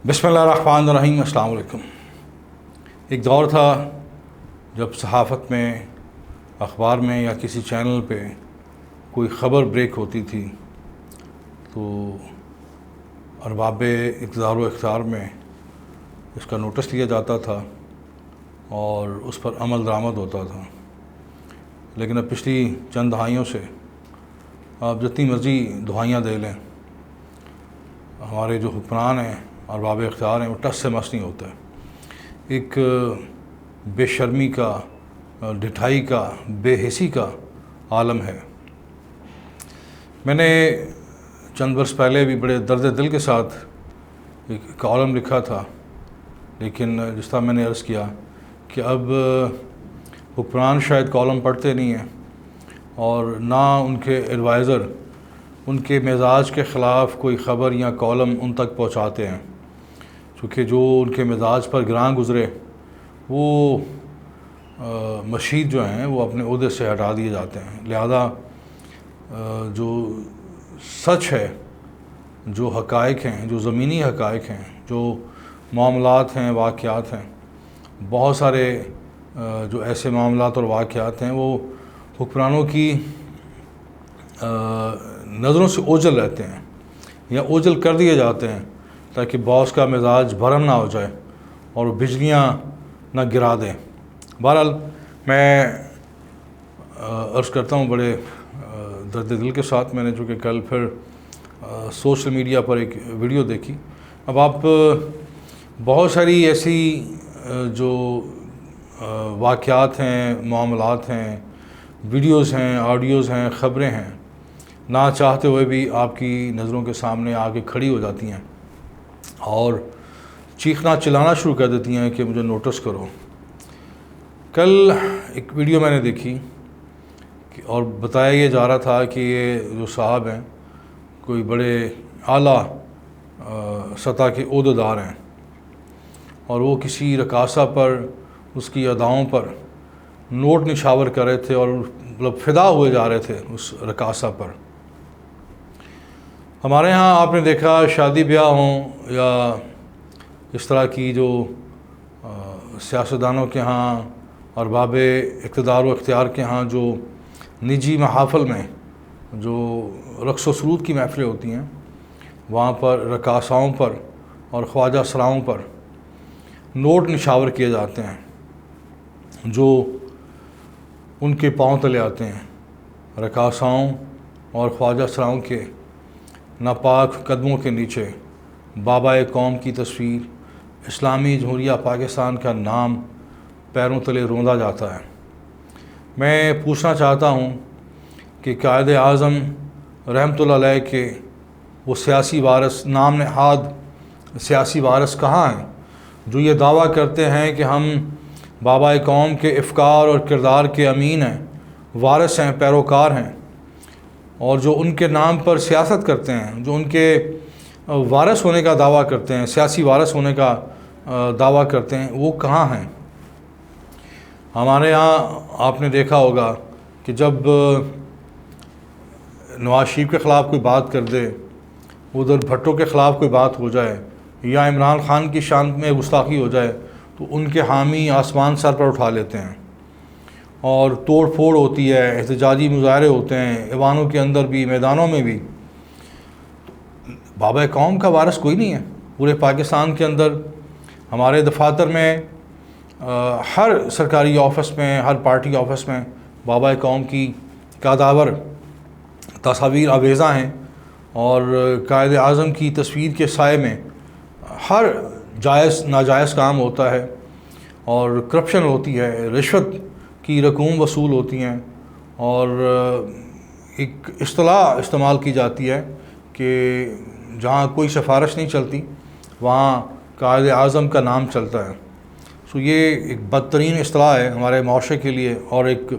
بسم اللہ الرحمن الرحیم۔ السلام علیکم۔ ایک دور تھا جب صحافت میں، اخبار میں یا کسی چینل پہ کوئی خبر بریک ہوتی تھی تو ارباب اقتدار و اختیار میں اس کا نوٹس لیا جاتا تھا اور اس پر عمل درآمد ہوتا تھا۔ لیکن اب پچھلی چند دہائیوں سے آپ جتنی مرضی دہائیاں دے لیں، ہمارے جو حکمران ہیں، ارباب اختیار ہیں، وہ ٹس سے مس نہیں ہوتا ہے۔ ایک بے شرمی کا، ڈٹھائی کا، بے حسی کا عالم ہے۔ میں نے چند برس پہلے بھی بڑے درد دل کے ساتھ ایک کالم لکھا تھا، لیکن جس طرح میں نے عرض کیا کہ اب حکمران شاید کالم پڑھتے نہیں ہیں اور نہ ان کے ایڈوائزر ان کے مزاج کے خلاف کوئی خبر یا کالم ان تک پہنچاتے ہیں، چونکہ جو ان کے مزاج پر گراں گزرے وہ مشید جو ہیں وہ اپنے عہدے سے ہٹا دیے جاتے ہیں۔ لہذا جو سچ ہے، جو حقائق ہیں، جو زمینی حقائق ہیں، جو معاملات ہیں، واقعات ہیں، بہت سارے جو ایسے معاملات اور واقعات ہیں وہ حکمرانوں کی نظروں سے اوجھل رہتے ہیں یا اوجھل کر دیے جاتے ہیں تاکہ باس کا مزاج بھرم نہ ہو جائے اور بجلیاں نہ گرا دیں۔ بہرحال میں عرض کرتا ہوں بڑے درد دل کے ساتھ، میں نے چونکہ کل پھر سوشل میڈیا پر ایک ویڈیو دیکھی۔ اب آپ بہت ساری ایسی جو واقعات ہیں، معاملات ہیں، ویڈیوز ہیں، آڈیوز ہیں، خبریں ہیں، نہ چاہتے ہوئے بھی آپ کی نظروں کے سامنے آ کے کھڑی ہو جاتی ہیں اور چیخنا چلانا شروع کر دیتی ہیں کہ مجھے نوٹس کرو۔ کل ایک ویڈیو میں نے دیکھی اور بتایا یہ جا رہا تھا کہ یہ جو صاحب ہیں کوئی بڑے اعلیٰ سطح کے عہدیدار ہیں اور وہ کسی رقاصہ پر، اس کی اداؤں پر نوٹ نچھاور کر رہے تھے اور مطلب فدا ہوئے جا رہے تھے اس رقاصہ پر۔ ہمارے ہاں آپ نے دیکھا شادی بیاہ ہوں یا اس طرح کی جو سیاستدانوں کے ہاں، ارباب اقتدار و اختیار کے ہاں جو نجی محافل میں جو رقص و سرود کی محفلیں ہوتی ہیں، وہاں پر رقاصاؤں پر اور خواجہ سراؤں پر نوٹ نچھاور کیے جاتے ہیں جو ان کے پاؤں تلے آتے ہیں۔ رقاصاؤں اور خواجہ سراؤں کے ناپاک قدموں کے نیچے بابا قوم کی تصویر، اسلامی جمہوریہ پاکستان کا نام پیروں تلے روندا جاتا ہے۔ میں پوچھنا چاہتا ہوں کہ قائد اعظم رحمۃ اللہ علیہ کے وہ سیاسی وارث، نام نہاد سیاسی وارث کہاں ہیں جو یہ دعویٰ کرتے ہیں کہ ہم بابا قوم کے افکار اور کردار کے امین ہیں، وارث ہیں، پیروکار ہیں، اور جو ان کے نام پر سیاست کرتے ہیں، جو ان کے وارث ہونے کا دعویٰ کرتے ہیں، سیاسی وارث ہونے کا دعویٰ کرتے ہیں، وہ کہاں ہیں؟ ہمارے ہاں آپ نے دیکھا ہوگا کہ جب نواز شریف کے خلاف کوئی بات کر دے، ادھر بھٹو کے خلاف کوئی بات ہو جائے یا عمران خان کی شان میں گستاخی ہو جائے تو ان کے حامی آسمان سر پر اٹھا لیتے ہیں اور توڑ پھوڑ ہوتی ہے، احتجاجی مظاہرے ہوتے ہیں، ایوانوں کے اندر بھی، میدانوں میں بھی۔ بابا قوم کا وارث کوئی نہیں ہے پورے پاکستان کے اندر۔ ہمارے دفاتر میں، ہر سرکاری آفس میں، ہر پارٹی آفس میں بابا قوم کی کاداور تصاویر آویزاں ہیں اور قائد اعظم کی تصویر کے سائے میں ہر جائز ناجائز کام ہوتا ہے اور کرپشن ہوتی ہے، رشوت کی رقوم وصول ہوتی ہیں اور ایک اصطلاح استعمال کی جاتی ہے کہ جہاں کوئی سفارش نہیں چلتی وہاں قائد اعظم کا نام چلتا ہے۔ سو یہ ایک بدترین اصطلاح ہے ہمارے معاشرے کے لیے اور ایک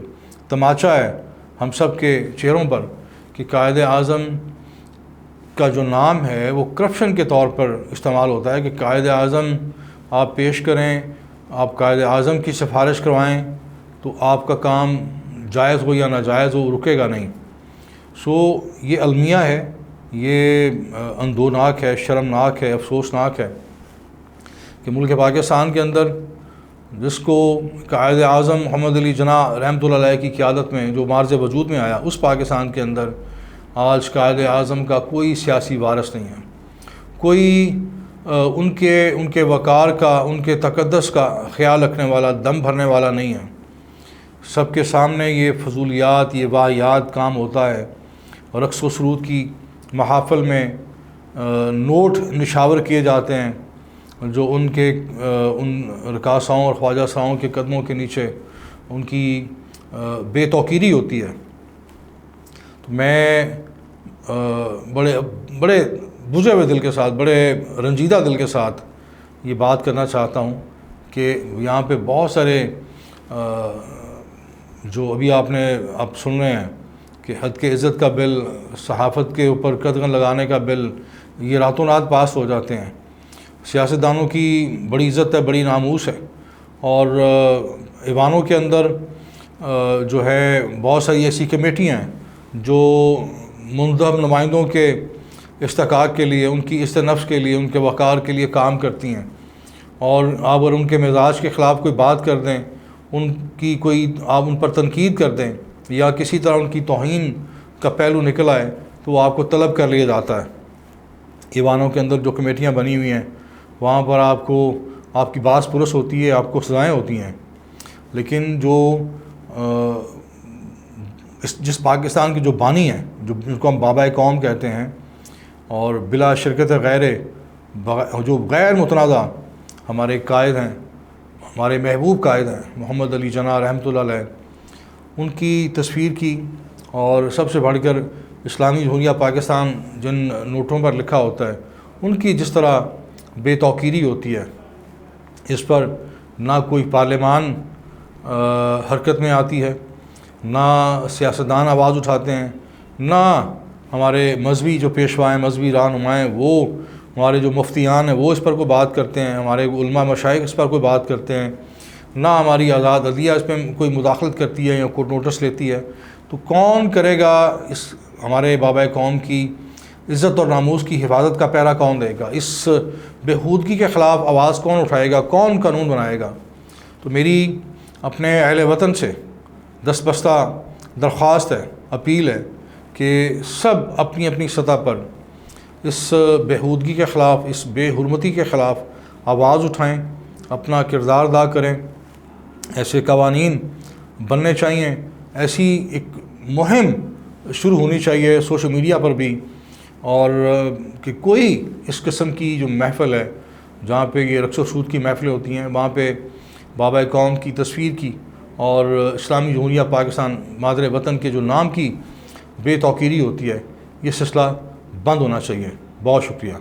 تماچا ہے ہم سب کے چہروں پر کہ قائد اعظم کا جو نام ہے وہ کرپشن کے طور پر استعمال ہوتا ہے کہ قائد اعظم آپ پیش کریں، آپ قائد اعظم کی سفارش کروائیں تو آپ کا کام جائز ہو یا ناجائز ہو رکے گا نہیں۔ سو یہ المیہ ہے، یہ اندوناک ہے، شرمناک ہے، افسوسناک ہے کہ ملک پاکستان کے اندر جس کو قائد اعظم محمد علی جناح رحمۃ اللہ علیہ کی قیادت میں جو مارز وجود میں آیا، اس پاکستان کے اندر آج قائد اعظم کا کوئی سیاسی وارث نہیں ہے، کوئی ان کے وقار کا، ان کے تقدس کا خیال رکھنے والا، دم بھرنے والا نہیں ہے۔ سب کے سامنے یہ فضولیات، یہ واہیات کام ہوتا ہے، رقص و سرود کی محافل میں نوٹ نشاور کیے جاتے ہیں جو ان رقاصاؤں اور خواجہ سراؤں کے قدموں کے نیچے ان کی بے توقیری ہوتی ہے۔ تو میں بڑے بجھے ہوئے دل کے ساتھ، بڑے رنجیدہ دل کے ساتھ یہ بات کرنا چاہتا ہوں کہ یہاں پہ بہت سارے جو ابھی آپ سن رہے ہیں کہ حد کے عزت کا بل، صحافت کے اوپر قدغن لگانے کا بل، یہ راتوں رات پاس ہو جاتے ہیں۔ سیاستدانوں کی بڑی عزت ہے، بڑی ناموس ہے، اور ایوانوں کے اندر جو ہے بہت ساری ایسی کمیٹیاں ہیں جو منتخب نمائندوں کے استحقاق کے لیے، ان کی عزت نفس کے لیے، ان کے وقار کے لیے کام کرتی ہیں، اور آپ اگر ان کے مزاج کے خلاف کوئی بات کر دیں، آپ ان پر تنقید کر دیں یا کسی طرح ان کی توہین کا پہلو نکل آئے تو وہ آپ کو طلب کر لیا جاتا ہے۔ ایوانوں کے اندر جو کمیٹیاں بنی ہوئی ہیں وہاں پر آپ کی باس پرس ہوتی ہے، آپ کو سزائیں ہوتی ہیں، لیکن جس پاکستان کے جو بانی ہیں، جن کو ہم بابا قوم کہتے ہیں، اور بلا شرکت جو غیر متنازع ہمارے قائد ہیں، ہمارے محبوب قائد ہیں محمد علی جناح رحمۃ اللہ علیہ، ان کی تصویر کی، اور سب سے بڑھ کر اسلامی جمہوریہ پاکستان جن نوٹوں پر لکھا ہوتا ہے ان کی جس طرح بے توقیری ہوتی ہے، اس پر نہ کوئی پارلیمان حرکت میں آتی ہے، نہ سیاستدان آواز اٹھاتے ہیں، نہ ہمارے مذہبی جو پیشوا ہیں، مذہبی رہنما ہیں، وہ ہمارے جو مفتیان ہیں وہ اس پر کوئی بات کرتے ہیں، ہمارے علماء مشائخ اس پر کوئی بات کرتے ہیں، نہ ہماری آزاد عدلیہ اس پہ کوئی مداخلت کرتی ہے یا کوئی نوٹس لیتی ہے۔ تو کون کرے گا اس ہمارے بابا قوم کی عزت اور ناموس کی حفاظت کا پہرا کون دے گا؟ اس بےہودگی کے خلاف آواز کون اٹھائے گا؟ کون قانون بنائے گا؟ تو میری اپنے اہل وطن سے دست بستہ درخواست ہے، اپیل ہے کہ سب اپنی اپنی سطح پر اس بےہودگی کے خلاف، اس بے حرمتی کے خلاف آواز اٹھائیں، اپنا کردار ادا کریں۔ ایسے قوانین بننے چاہیے، ایسی ایک مہم شروع ہونی چاہیے سوشل میڈیا پر بھی، اور کہ کوئی اس قسم کی جو محفل ہے جہاں پہ یہ رقص و سرود کی محفلیں ہوتی ہیں، وہاں پہ بابا قوم کی تصویر کی اور اسلامی جمہوریہ پاکستان مادر وطن کے جو نام کی بے توقیری ہوتی ہے، یہ سلسلہ بند ہونا چاہیے۔ بہت شکریہ۔